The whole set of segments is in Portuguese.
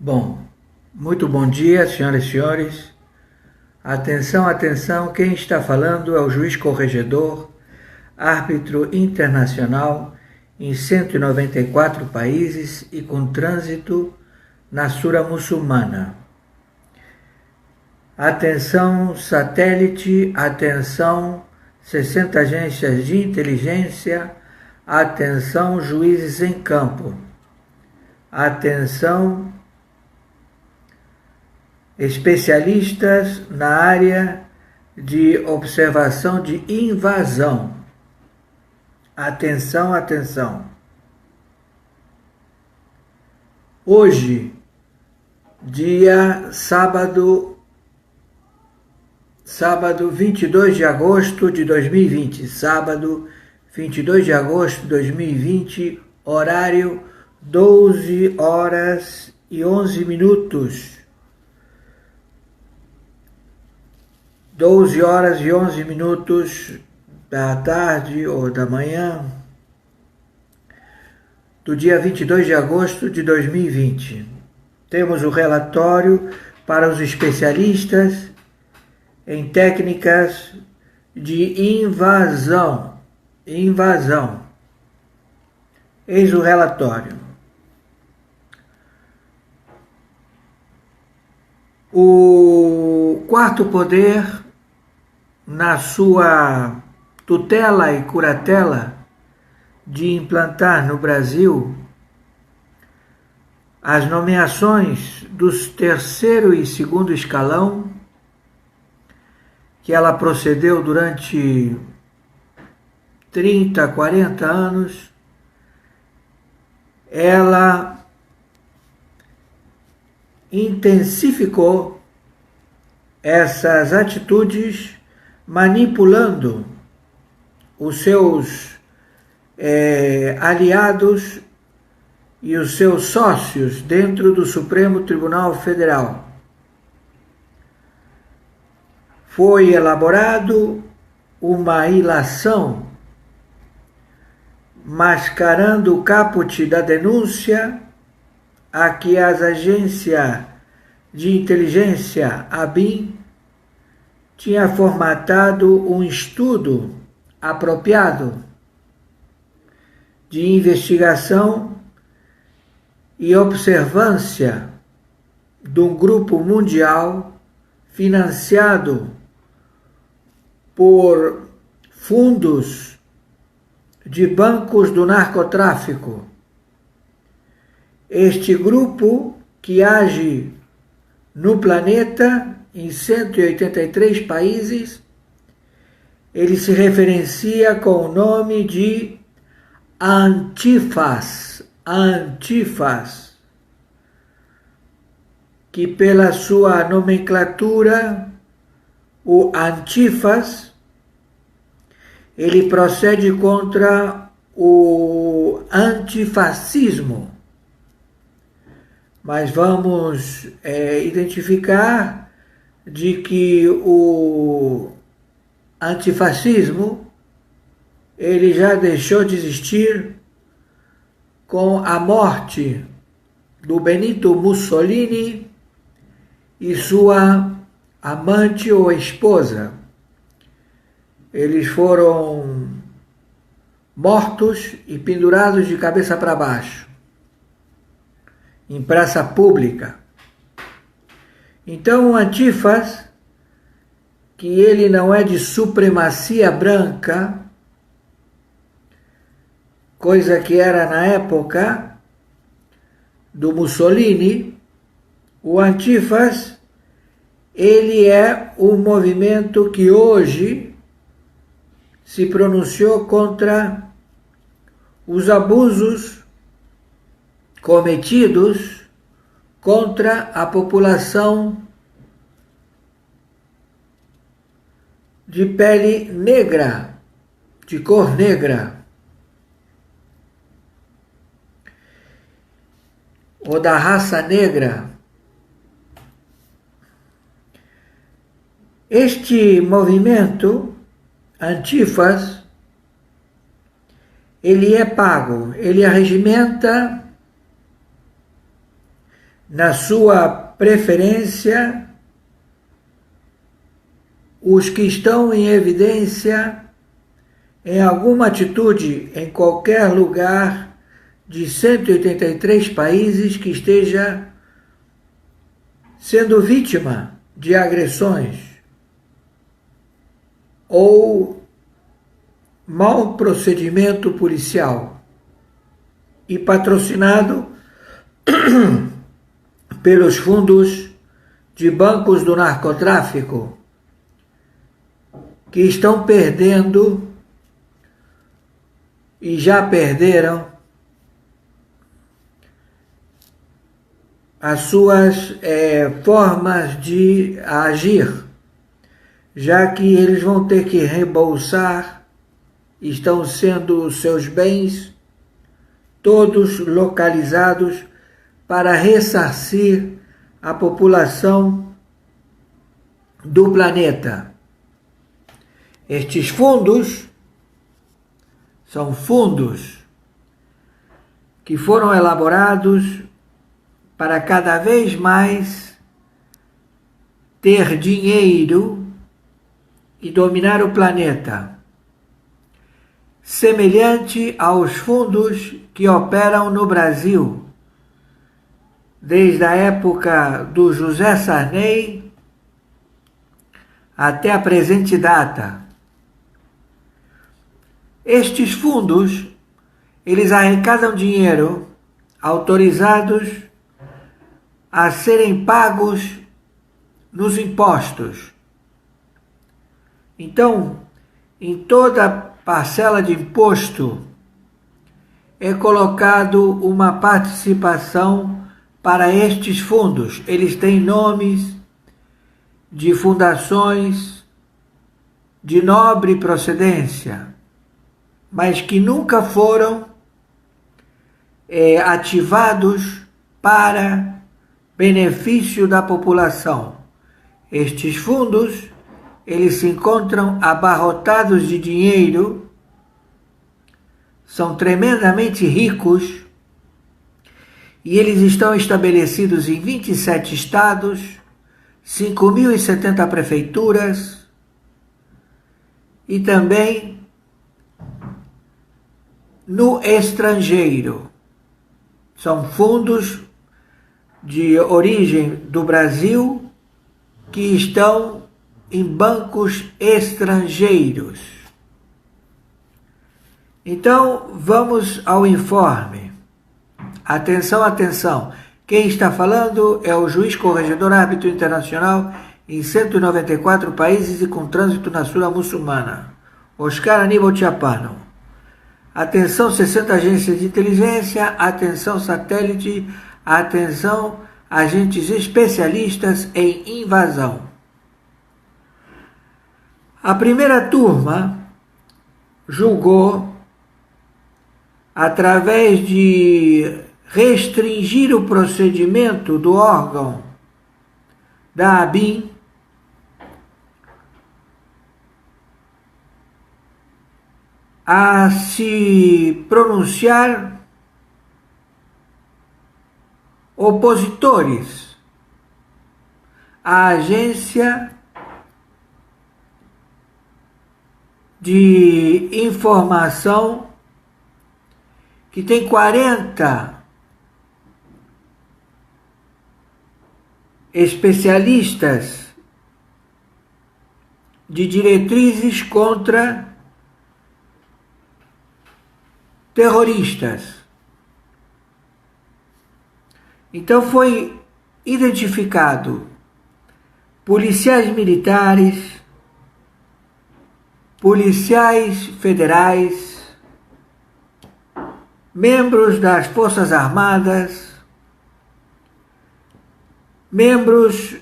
Bom, muito bom dia, senhoras e senhores. Atenção, atenção, quem está falando é o juiz corregedor, árbitro internacional em 194 países e com trânsito na Sura muçulmana. Atenção, satélite, atenção, 60 agências de inteligência, atenção, juízes em campo. Atenção, especialistas na área de observação de invasão. Atenção, atenção. Hoje, dia sábado 22 de agosto de 2020, sábado 22 de agosto de 2020, horário 12 horas e 11 minutos. 12 horas e 11 minutos da tarde ou da manhã do dia 22 de agosto de 2020. Temos o relatório para os especialistas em técnicas de invasão. Eis o relatório. O quarto poder, na sua tutela e curatela de implantar no Brasil as nomeações dos terceiro e segundo escalão, que ela procedeu durante 30, 40 anos, ela intensificou essas atitudes, manipulando os seus aliados e os seus sócios dentro do Supremo Tribunal Federal. Foi elaborado uma ilação mascarando o caput da denúncia a que as agências de inteligência ABIN tinha formatado um estudo apropriado de investigação e observância de um grupo mundial financiado por fundos de bancos do narcotráfico. Este grupo, que age no planeta, em 183 países, ele se referencia com o nome de Antifas, que pela sua nomenclatura, o Antifas, ele procede contra o antifascismo. Mas vamos identificar de que o antifascismo ele já deixou de existir com a morte do Benito Mussolini e sua amante ou esposa. Eles foram mortos e pendurados de cabeça para baixo em praça pública. Então o Antifas, que ele não é de supremacia branca, coisa que era na época do Mussolini, o Antifas, ele é um movimento que hoje se pronunciou contra os abusos cometidos contra a população de pele negra, de cor negra, ou da raça negra. Este movimento, Antifas, ele é pago, ele arregimenta na sua preferência, os que estão em evidência em alguma atitude em qualquer lugar de 183 países que esteja sendo vítima de agressões ou mau procedimento policial e patrocinado pelos fundos de bancos do narcotráfico, que estão perdendo e já perderam as suas formas de agir, já que eles vão ter que reembolsar, estão sendo seus bens todos localizados para ressarcir a população do planeta. Estes fundos são fundos que foram elaborados para cada vez mais ter dinheiro e dominar o planeta, semelhante aos fundos que operam no Brasil, desde a época do José Sarney até a presente data. Estes fundos, eles arrecadam dinheiro autorizados a serem pagos nos impostos. Então, em toda parcela de imposto é colocado uma participação para estes fundos. Eles têm nomes de fundações de nobre procedência, mas que nunca foram ativados para benefício da população. Estes fundos, eles se encontram abarrotados de dinheiro, são tremendamente ricos, e eles estão estabelecidos em 27 estados, 5.070 prefeituras, e também no estrangeiro. São fundos de origem do Brasil que estão em bancos estrangeiros. Então, vamos ao informe. Atenção, atenção. Quem está falando é o juiz corregedor árbitro internacional em 194 países e com trânsito na Sura Muçulmana, Oscar Aníbal Chiapano. Atenção, 60 agências de inteligência, atenção satélite, atenção agentes especialistas em invasão. A primeira turma julgou, através de restringir o procedimento do órgão da ABIN, a se pronunciar opositores à agência de informação que tem 40 especialistas de diretrizes contra terroristas. Então foi identificado policiais militares, policiais federais, membros das Forças Armadas, membros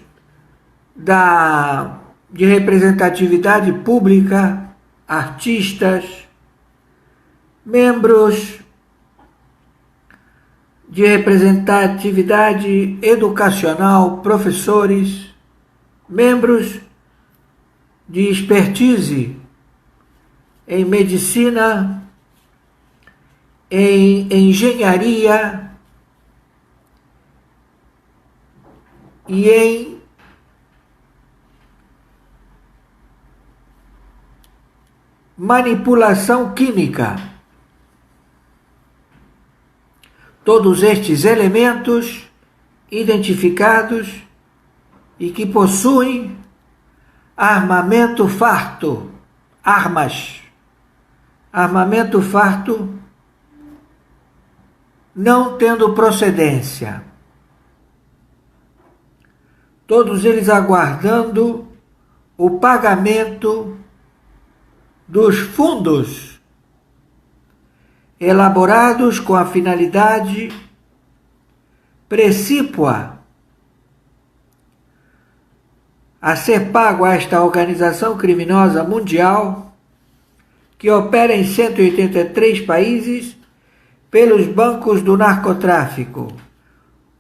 de representatividade pública, artistas, membros de representatividade educacional, professores, membros de expertise em medicina, em engenharia, e em manipulação química. Todos estes elementos identificados e que possuem armamento farto, armamento farto, não tendo procedência. Todos eles aguardando o pagamento dos fundos elaborados com a finalidade precípua a ser pago a esta organização criminosa mundial que opera em 183 países pelos bancos do narcotráfico,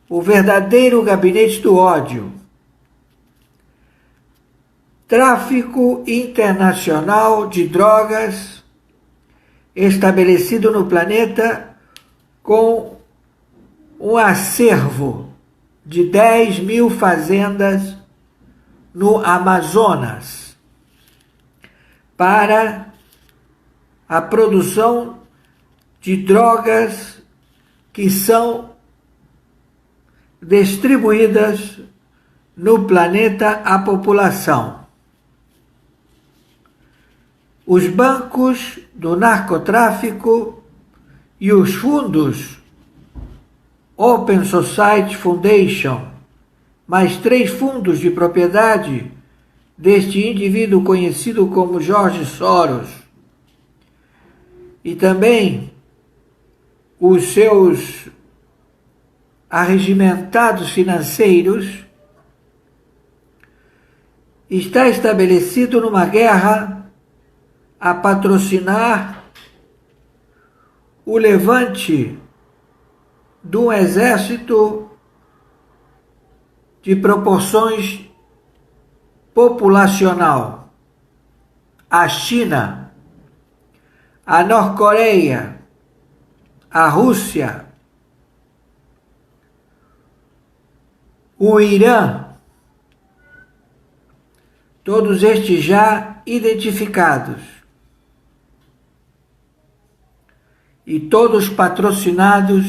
o verdadeiro gabinete do ódio, tráfico internacional de drogas estabelecido no planeta com um acervo de 10.000 fazendas no Amazonas para a produção de drogas que são distribuídas no planeta à população. Os bancos do narcotráfico e os fundos Open Society Foundation, mais 3 fundos de propriedade deste indivíduo conhecido como George Soros, e também os seus arregimentados financeiros, está estabelecido numa guerra a patrocinar o levante de um exército de proporções populacional. A China, a Norte-Coreia, a Rússia, o Irã, todos estes já identificados e todos patrocinados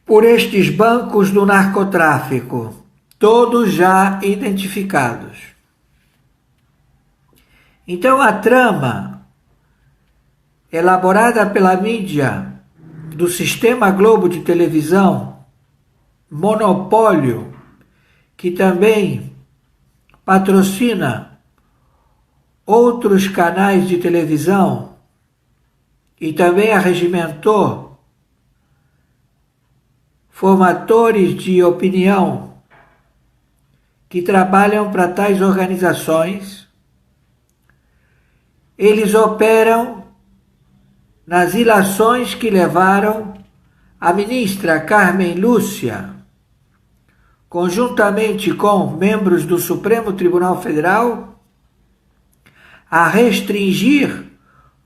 por estes bancos do narcotráfico, todos já identificados. Então a trama elaborada pela mídia do Sistema Globo de televisão, monopólio, que também patrocina outros canais de televisão e também arregimentou formadores de opinião que trabalham para tais organizações. Eles operam nas ilações que levaram a ministra Carmen Lúcia, conjuntamente com membros do Supremo Tribunal Federal, a restringir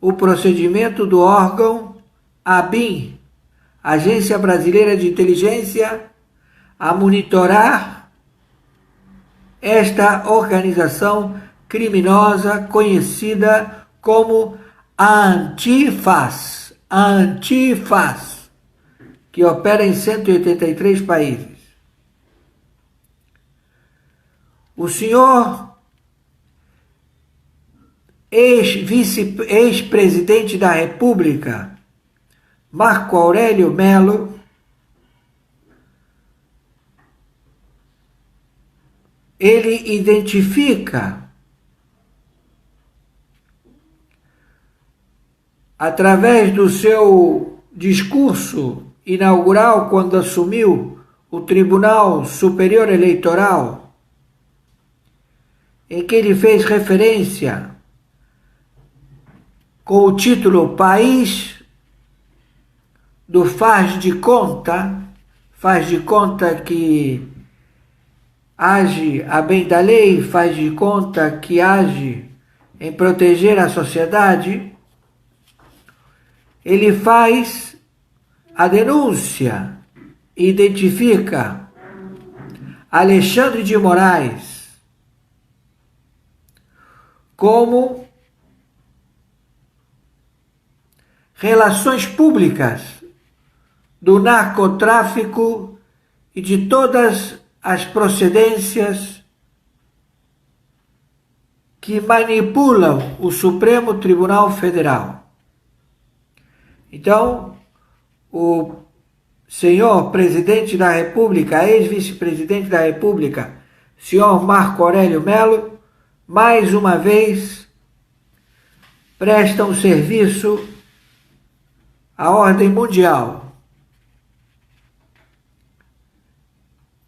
o procedimento do órgão ABIN, Agência Brasileira de Inteligência, a monitorar esta organização criminosa conhecida como a Antifaz, que opera em 183 países. O senhor ex-presidente da República, Marco Aurélio Melo, ele identifica, através do seu discurso inaugural quando assumiu o Tribunal Superior Eleitoral, em que ele fez referência com o título País do faz de conta que age a bem da lei, faz de conta que age em proteger a sociedade. Ele faz a denúncia, identifica Alexandre de Moraes como relações públicas do narcotráfico e de todas as procedências que manipulam o Supremo Tribunal Federal. Então, o senhor presidente da República, ex-vice-presidente da República, senhor Marco Aurélio Melo, mais uma vez presta um serviço à ordem mundial.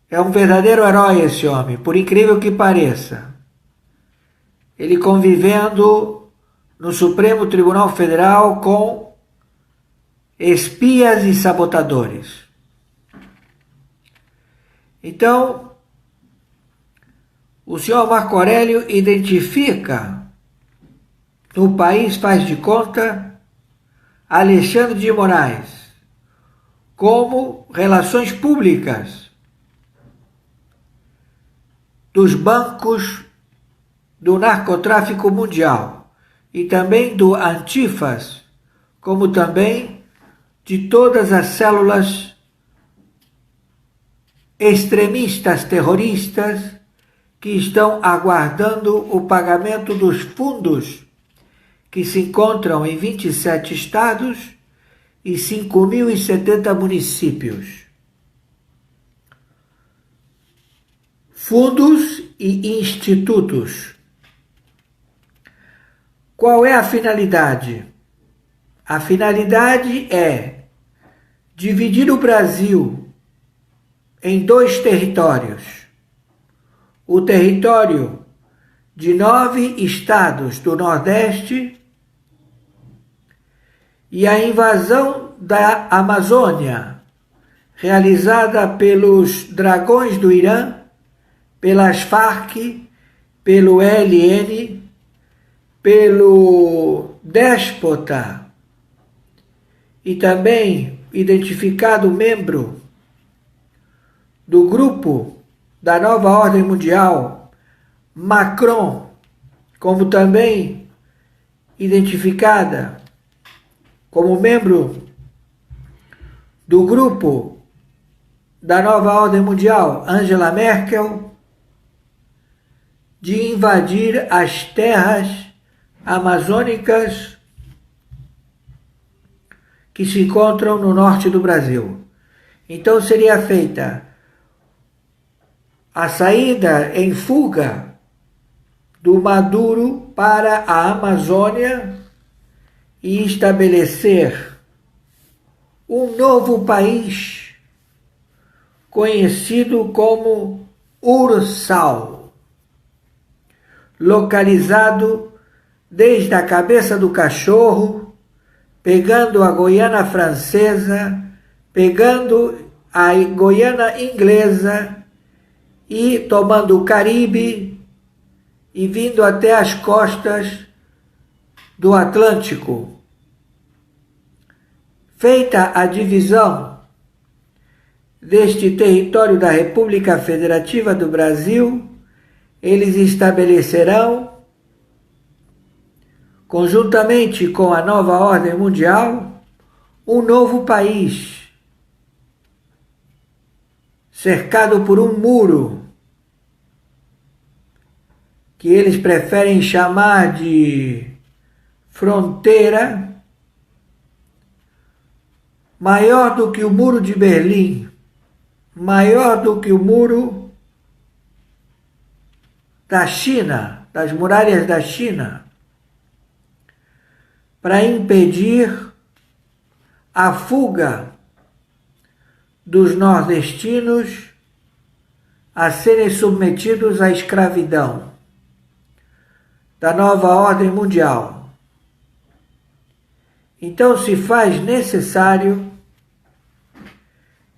É um verdadeiro herói esse homem, por incrível que pareça. Ele convivendo no Supremo Tribunal Federal com espias e sabotadores. Então, o senhor Marco Aurélio identifica no país, faz de conta, Alexandre de Moraes como relações públicas dos bancos do narcotráfico mundial e também do Antifas, como também de todas as células extremistas terroristas que estão aguardando o pagamento dos fundos que se encontram em 27 estados e 5.070 municípios. Fundos e institutos. Qual é a finalidade? A finalidade é dividir o Brasil em 2 territórios. O território de 9 estados do Nordeste e a invasão da Amazônia, realizada pelos dragões do Irã, pelas Farc, pelo ELN, pelo déspota e também identificado membro do grupo da nova ordem mundial, Macron, como também identificada como membro do grupo da nova ordem mundial, Angela Merkel, de invadir as terras amazônicas que se encontram no norte do Brasil. Então seria feita a saída em fuga do Maduro para a Amazônia e estabelecer um novo país conhecido como Ursal, localizado desde a cabeça do cachorro, pegando a Guiana Francesa, pegando a Guiana Inglesa e tomando o Caribe e vindo até as costas do Atlântico. Feita a divisão deste território da República Federativa do Brasil, eles estabelecerão, conjuntamente com a nova ordem mundial, um novo país, cercado por um muro, que eles preferem chamar de fronteira, maior do que o Muro de Berlim, maior do que o Muro da China, das muralhas da China, para impedir a fuga dos nordestinos a serem submetidos à escravidão da nova ordem mundial. Então se faz necessário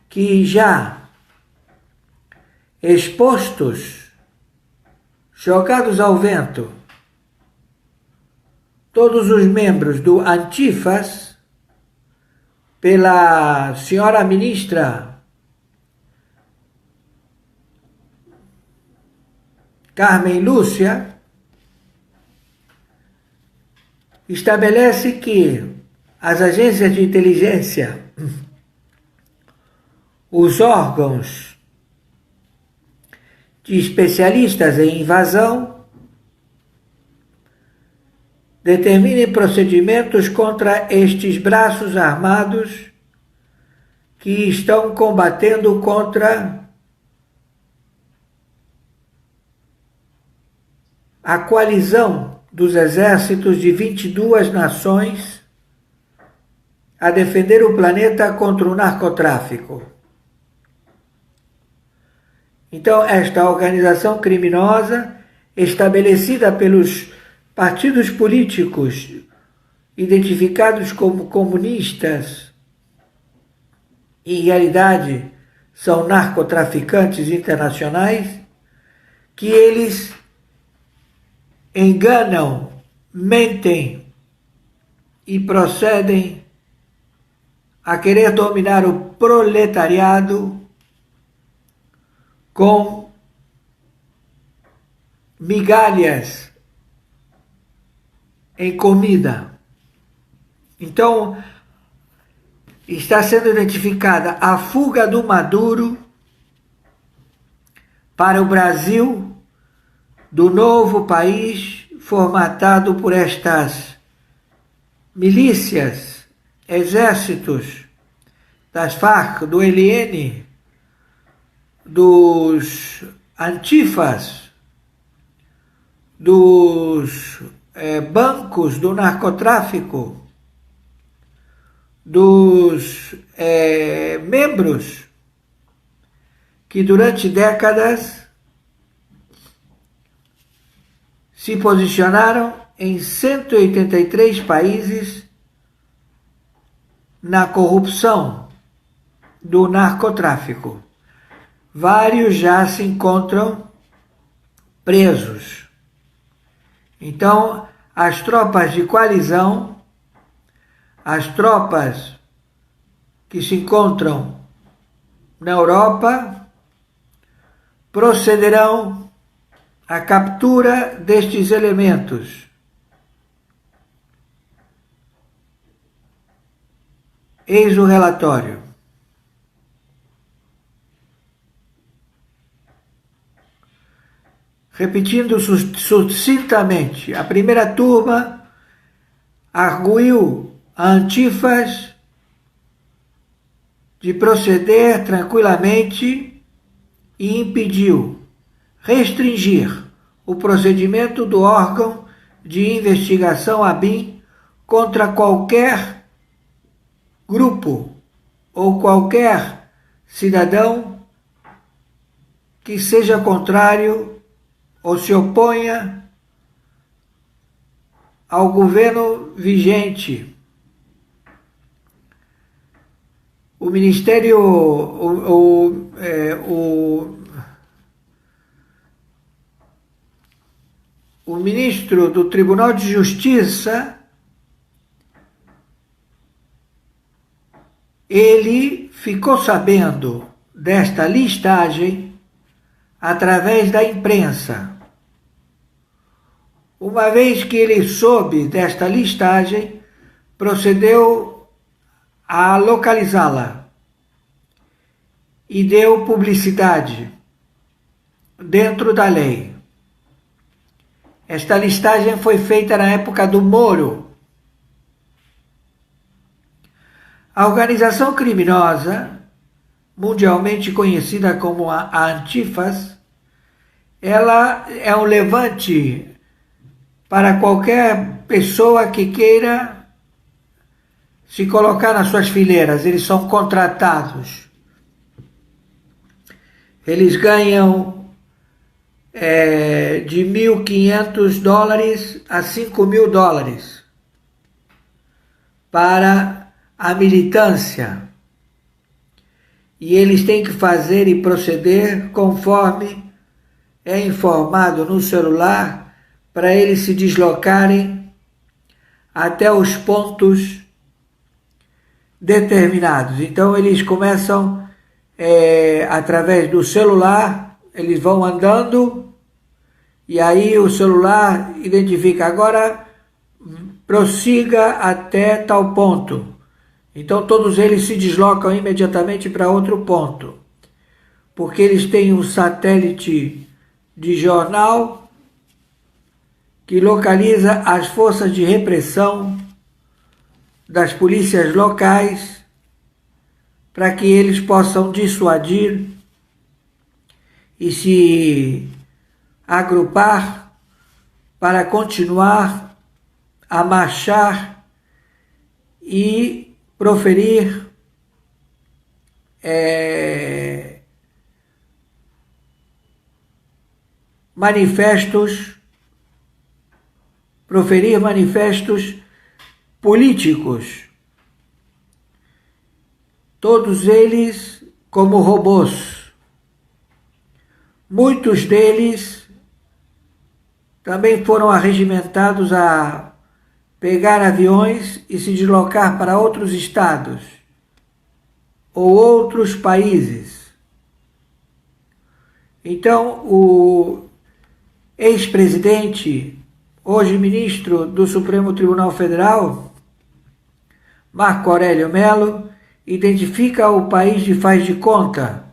que já expostos, jogados ao vento, todos os membros do Antifas, pela senhora ministra Carmen Lúcia, estabelece que as agências de inteligência, os órgãos de especialistas em invasão, determinem procedimentos contra estes braços armados que estão combatendo contra a coalizão dos exércitos de 22 nações a defender o planeta contra o narcotráfico. Então, esta organização criminosa, estabelecida pelos partidos políticos identificados como comunistas, em realidade são narcotraficantes internacionais, que eles enganam, mentem e procedem a querer dominar o proletariado com migalhas em comida. Então, está sendo identificada a fuga do Maduro para o Brasil, do novo país formatado por estas milícias, exércitos das Farc, do ELN, dos antifas, dos bancos do narcotráfico, dos membros que durante décadas se posicionaram em 183 países na corrupção do narcotráfico. Vários já se encontram presos. Então, as tropas de coalizão, as tropas que se encontram na Europa, procederão à captura destes elementos. Eis o relatório. Repetindo sucintamente, a primeira turma arguiu a antifas de proceder tranquilamente e impediu, restringir o procedimento do órgão de investigação ABIN contra qualquer grupo ou qualquer cidadão que seja contrário ou se oponha ao governo vigente. O Ministério, o ministro do Tribunal de Justiça, ele ficou sabendo desta listagem através da imprensa. Uma vez que ele soube desta listagem, procedeu a localizá-la e deu publicidade dentro da lei. Esta listagem foi feita na época do Moro. A organização criminosa, mundialmente conhecida como a Antifas, ela é um levante para qualquer pessoa que queira se colocar nas suas fileiras. Eles são contratados. Eles ganham de $1.500 a $5.000 para a militância. E eles têm que fazer e proceder conforme é informado no celular, para eles se deslocarem até os pontos determinados. Então eles começam através do celular, eles vão andando E aí o celular identifica, agora prossiga até tal ponto. Então todos eles se deslocam imediatamente para outro ponto, porque eles têm um satélite de jornal que localiza as forças de repressão das polícias locais para que eles possam dissuadir e se agrupar para continuar a marchar e proferir manifestos políticos, todos eles como robôs. Muitos deles também foram arregimentados a pegar aviões e se deslocar para outros estados ou outros países. Então, o ex-presidente, hoje ministro do Supremo Tribunal Federal, Marco Aurélio Mello, identifica o país de faz de conta,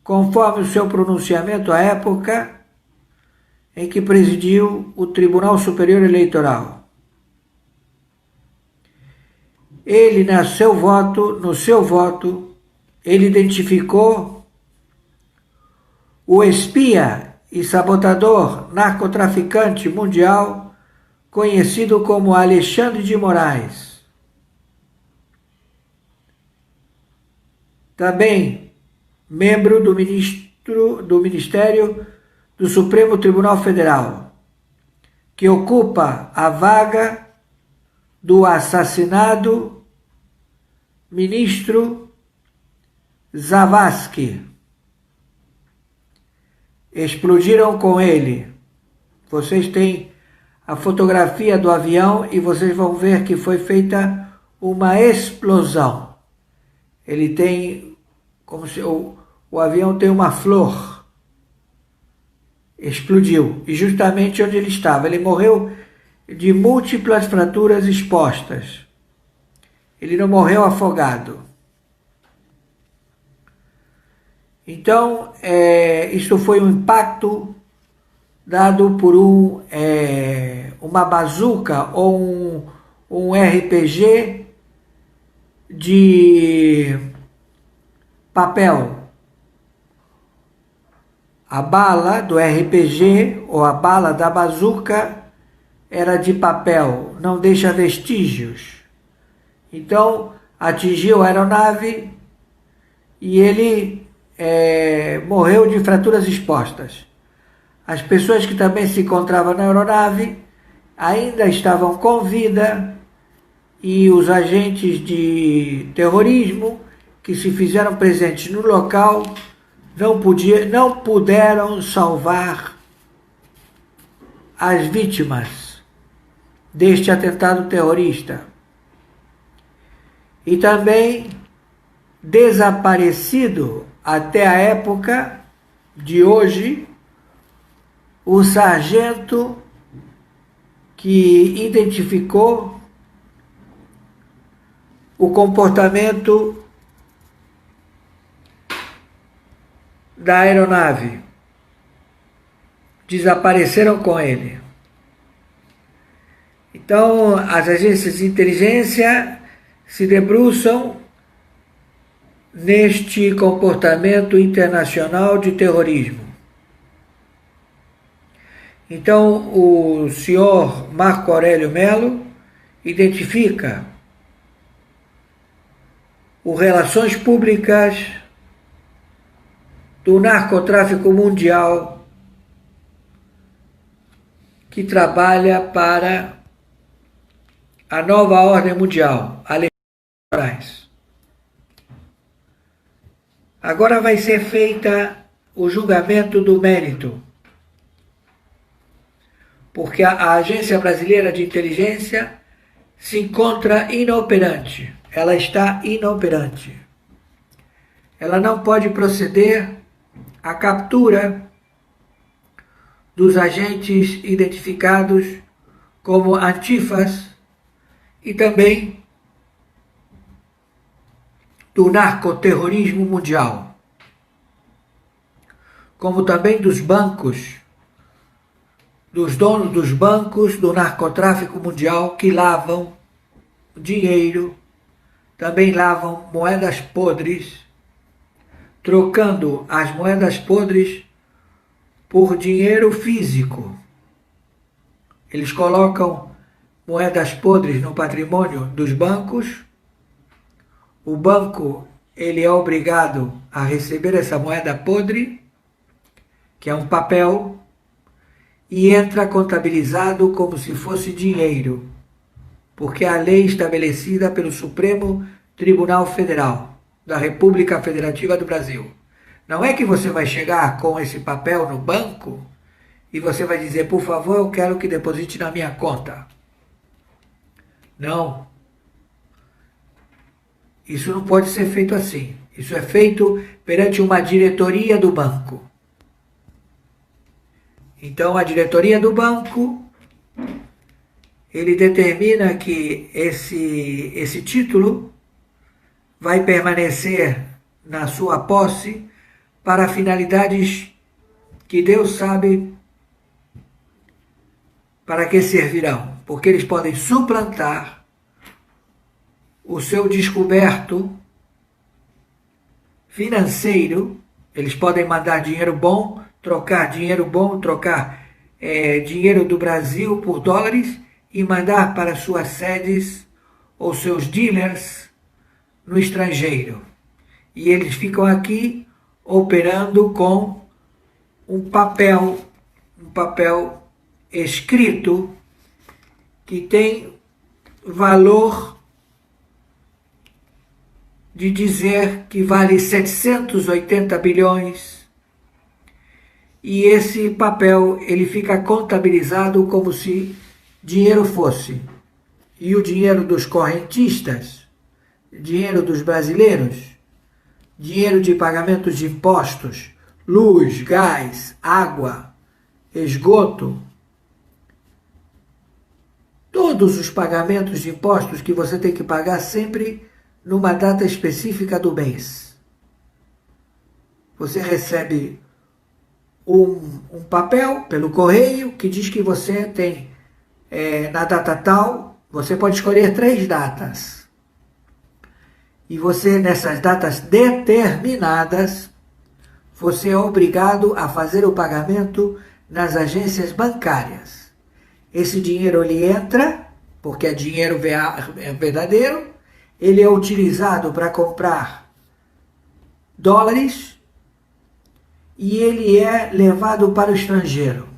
conforme o seu pronunciamento à época em que presidiu o Tribunal Superior Eleitoral. Ele, no seu voto, ele identificou o espia e sabotador narcotraficante mundial conhecido como Alexandre de Moraes. Também membro do Ministério do Supremo Tribunal Federal, que ocupa a vaga do assassinado ministro Zavascki. Explodiram com ele. Vocês têm a fotografia do avião e vocês vão ver que foi feita uma explosão. Ele tem, como se o avião tem uma flor. Explodiu. E justamente onde ele estava. Ele morreu de múltiplas fraturas expostas. Ele não morreu afogado. Então, isso foi um impacto dado por uma bazuca ou um RPG de papel. A bala do RPG ou a bala da bazuca era de papel, não deixa vestígios. Então, atingiu a aeronave e ele morreu de fraturas expostas. As pessoas que também se encontravam na aeronave ainda estavam com vida e os agentes de terrorismo que se fizeram presentes no local não puderam salvar as vítimas deste atentado terrorista. E também desaparecido até a época de hoje o sargento que identificou o comportamento da aeronave. Desapareceram com ele. Então, as agências de inteligência se debruçam neste comportamento internacional de terrorismo. Então, o senhor Marco Aurélio Mello identifica as relações públicas do narcotráfico mundial que trabalha para a nova ordem mundial, Alexandre de Moraes. Agora vai ser feita o julgamento do mérito, porque a Agência Brasileira de Inteligência se encontra inoperante. Ela está inoperante. Ela não pode proceder à captura dos agentes identificados como antifas e também do narcoterrorismo mundial, como também dos bancos, dos donos dos bancos do narcotráfico mundial que lavam dinheiro, também lavam moedas podres, trocando as moedas podres por dinheiro físico. Eles colocam moedas podres no patrimônio dos bancos. O banco, ele é obrigado a receber essa moeda podre, que é um papel, e entra contabilizado como se fosse dinheiro, porque é a lei estabelecida pelo Supremo Tribunal Federal da República Federativa do Brasil. Não é que você vai chegar com esse papel no banco e você vai dizer, por favor, eu quero que deposite na minha conta. Não. Isso não pode ser feito assim. Isso é feito perante uma diretoria do banco. Então, a diretoria do banco, ele determina que esse título vai permanecer na sua posse para finalidades que Deus sabe para que servirão, porque eles podem suplantar o seu descoberto financeiro, eles podem mandar dinheiro bom, trocar dinheiro do Brasil por dólares e mandar para suas sedes ou seus dealers no estrangeiro. E eles ficam aqui operando com um papel escrito que tem valor de dizer que vale 780 bilhões, e esse papel ele fica contabilizado como se dinheiro fosse. E o dinheiro dos correntistas, dinheiro dos brasileiros, dinheiro de pagamentos de impostos, luz, gás, água, esgoto, todos os pagamentos de impostos que você tem que pagar sempre numa data específica do mês. Você recebe um papel pelo correio que diz que você tem, na data tal, você pode escolher 3 datas. E você, nessas datas determinadas, você é obrigado a fazer o pagamento nas agências bancárias. Esse dinheiro ele entra, porque é dinheiro verdadeiro, ele é utilizado para comprar dólares e ele é levado para o estrangeiro.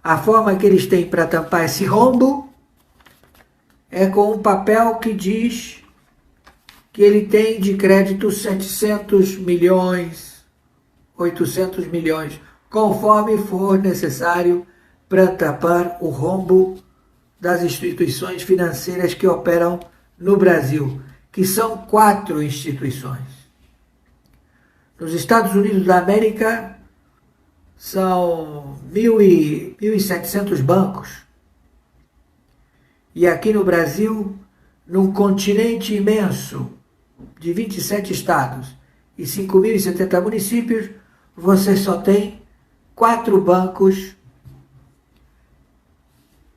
A forma que eles têm para tampar esse rombo é com um papel que diz que ele tem de crédito 700 milhões, 800 milhões, conforme for necessário para tapar o rombo das instituições financeiras que operam no Brasil, que são 4 instituições. Nos Estados Unidos da América são 1.700 bancos. E aqui no Brasil, num continente imenso de 27 estados e 5.070 municípios, você só tem 4 bancos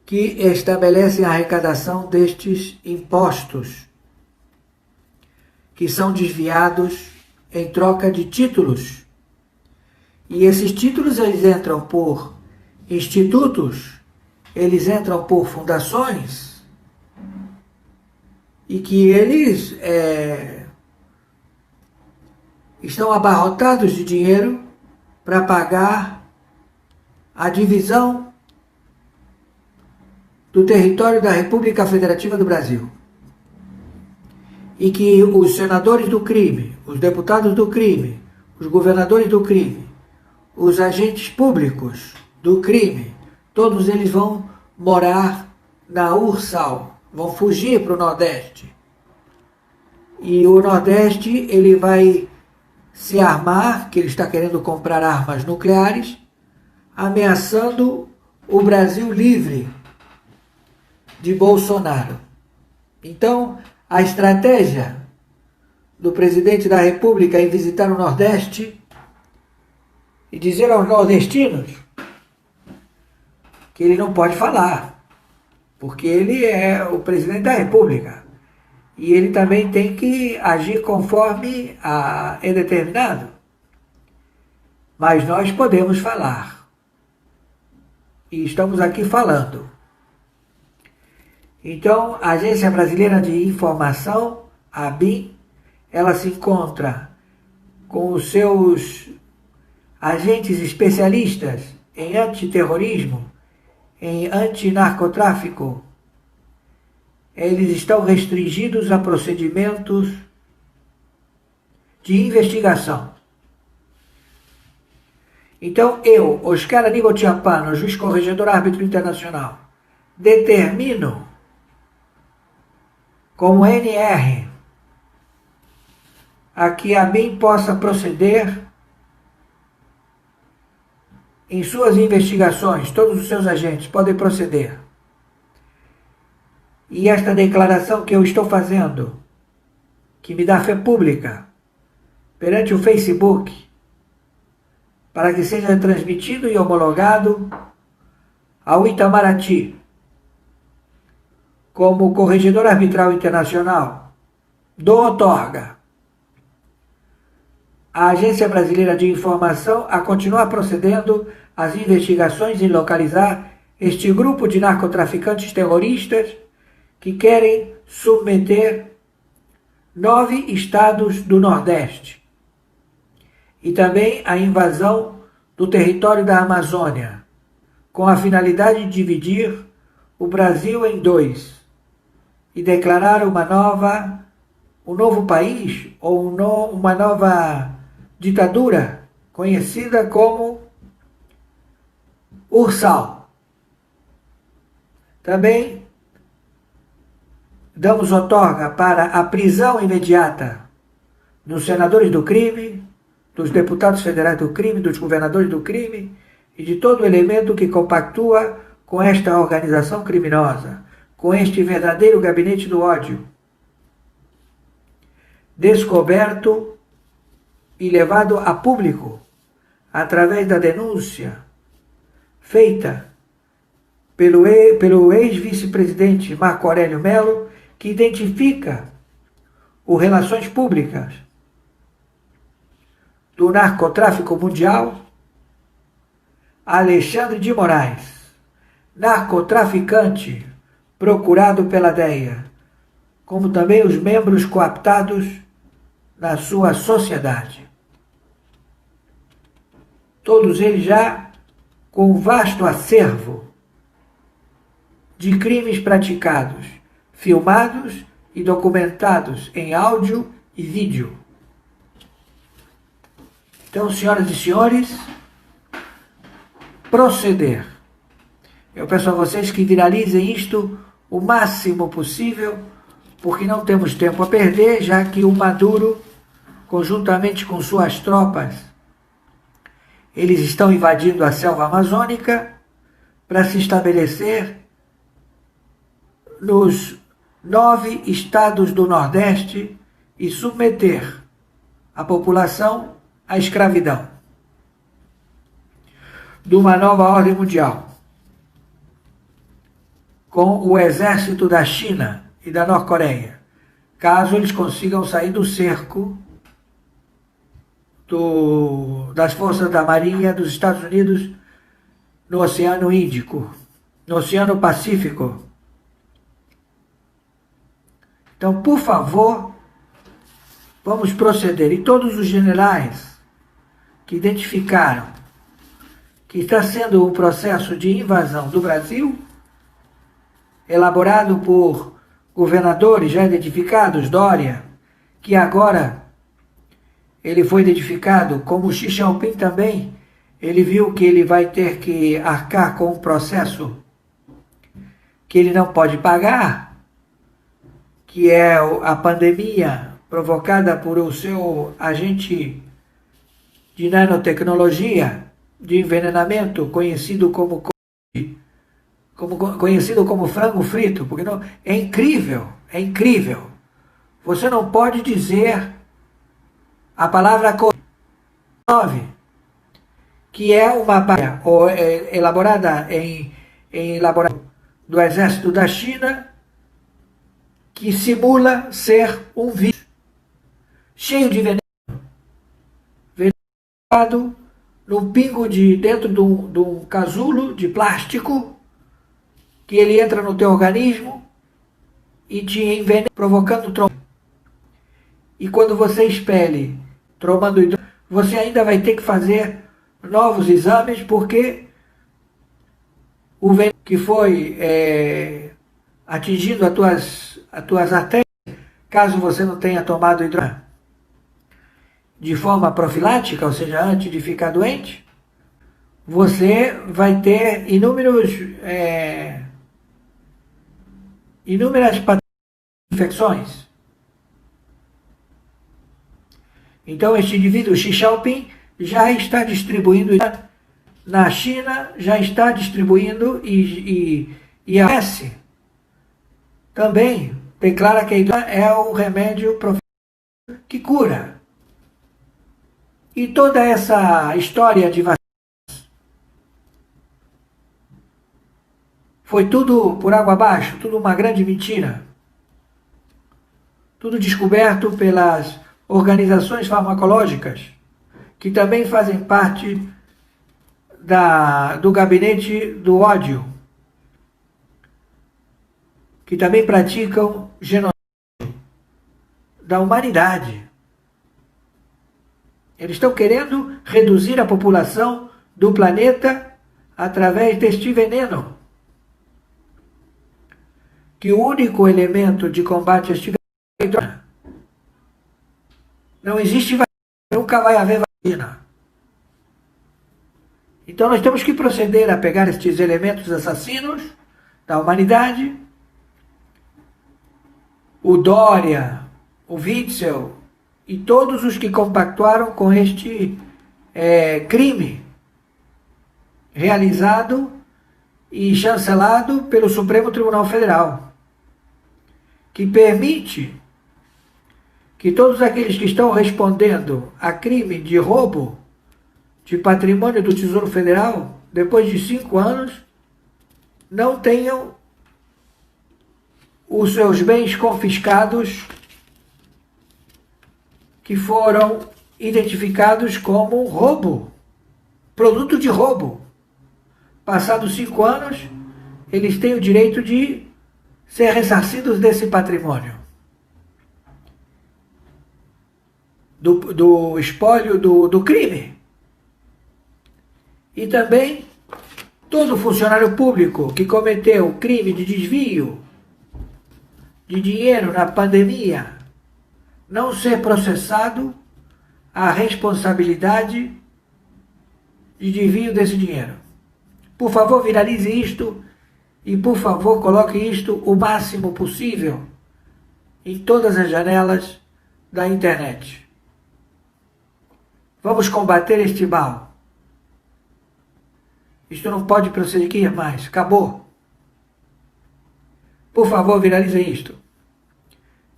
que estabelecem a arrecadação destes impostos, que são desviados em troca de títulos. E esses títulos eles entram por institutos, eles entram por fundações, e que eles estão abarrotados de dinheiro para pagar a divisão do território da República Federativa do Brasil. E que os senadores do crime, os deputados do crime, os governadores do crime, os agentes públicos do crime, todos eles vão morar na Ursal, vão fugir para o Nordeste. E o Nordeste ele vai se armar, que ele está querendo comprar armas nucleares, ameaçando o Brasil livre de Bolsonaro. Então, a estratégia do presidente da República em visitar o Nordeste e dizer aos nordestinos que ele não pode falar, porque ele é o presidente da República e ele também tem que agir conforme é determinado. Mas nós podemos falar e estamos aqui falando. Então, a Agência Brasileira de Informação, a ABIN, ela se encontra com os seus agentes especialistas em antiterrorismo, em antinarcotráfico. Eles estão restringidos a procedimentos de investigação. Então, eu, Oscar Aníbal Chiappano, juiz corregedor árbitro internacional, determino como NR a que a ABIN possa proceder em suas investigações, todos os seus agentes podem proceder. E esta declaração que eu estou fazendo, que me dá fé pública perante o Facebook, para que seja transmitido e homologado ao Itamaraty, como corregedor arbitral internacional, dou outorga à Agência Brasileira de Informação a continuar procedendo às investigações em localizar este grupo de narcotraficantes terroristas que querem submeter 9 estados do Nordeste e também a invasão do território da Amazônia, com a finalidade de dividir o Brasil em 2 e declarar um novo país ou uma nova ditadura conhecida como Ursal. Também damos outorga para a prisão imediata dos senadores do crime, dos deputados federais do crime, dos governadores do crime e de todo elemento que compactua com esta organização criminosa, com este verdadeiro gabinete do ódio, descoberto e levado a público através da denúncia feita pelo ex-vice-presidente Marco Aurélio Mello, que identifica o Relações Públicas do narcotráfico mundial, Alexandre de Moraes, narcotraficante procurado pela DEA, como também os membros coaptados na sua sociedade. Todos eles já com vasto acervo de crimes praticados, filmados e documentados em áudio e vídeo. Então, senhoras e senhores, proceder. Eu peço a vocês que viralizem isto o máximo possível, porque não temos tempo a perder, já que o Maduro, conjuntamente com suas tropas, eles estão invadindo a selva amazônica para se estabelecer nos 9 estados do Nordeste e submeter a população à escravidão de uma nova ordem mundial, com o exército da China e da Norte-Coreia, caso eles consigam sair do cerco das forças da Marinha dos Estados Unidos no Oceano Índico, no Oceano Pacífico. Então, por favor, vamos proceder. E todos os generais que identificaram que está sendo um processo de invasão do Brasil, elaborado por governadores já identificados, Dória, que agora ele foi identificado como Xi Jinping também, ele viu que ele vai ter que arcar com um processo que ele não pode pagar, que é a pandemia provocada por o seu agente de nanotecnologia, de envenenamento conhecido conhecido como frango frito, porque não, é incrível, é incrível. Você não pode dizer a palavra Covid-19, que é uma bactéria elaborada em laboratório do exército da China, que simula ser um vírus cheio de veneno, num pingo dentro de um casulo de plástico, que ele entra no teu organismo e te envenena, provocando trombose. E quando você expele tomando hidrogênio, você ainda vai ter que fazer novos exames, porque o veneno que foi atingindo as tuas artérias, caso você não tenha tomado hidrogênio de forma profilática, ou seja, antes de ficar doente, você vai ter inúmeras infecções. Então, este indivíduo, Xi Jinping, já está distribuindo na China, já está distribuindo e a OMS também declara que a hidrogênio é o remédio que cura. E toda essa história de vacinas foi tudo por água abaixo, tudo uma grande mentira. Tudo descoberto pelas organizações farmacológicas, que também fazem parte do gabinete do ódio, que também praticam genocídio da humanidade. Eles estão querendo reduzir a população do planeta através deste veneno, que o único elemento de combate a este veneno é a hidrogênio. Não existe vacina, nunca vai haver vacina. Então nós temos que proceder a pegar estes elementos assassinos da humanidade, o Dória, o Witzel e todos os que compactuaram com este crime realizado e chancelado pelo Supremo Tribunal Federal, que permite que todos aqueles que estão respondendo a crime de roubo de patrimônio do Tesouro Federal, depois de 5 anos, não tenham os seus bens confiscados, que foram identificados como roubo, produto de roubo. Passados 5 anos, eles têm o direito de ser ressarcidos desse patrimônio, do espólio do crime. E também todo funcionário público que cometeu crime de desvio de dinheiro na pandemia não ser processado a responsabilidade de desvio desse dinheiro. Por favor, viralize isto e, por favor, coloque isto o máximo possível em todas as janelas da internet. Vamos combater este mal. Isto não pode prosseguir mais. Acabou. Por favor, viralize isto.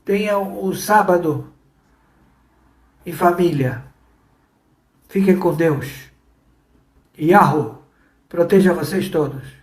Tenham um sábado em família. Fiquem com Deus. Yahoo proteja vocês todos.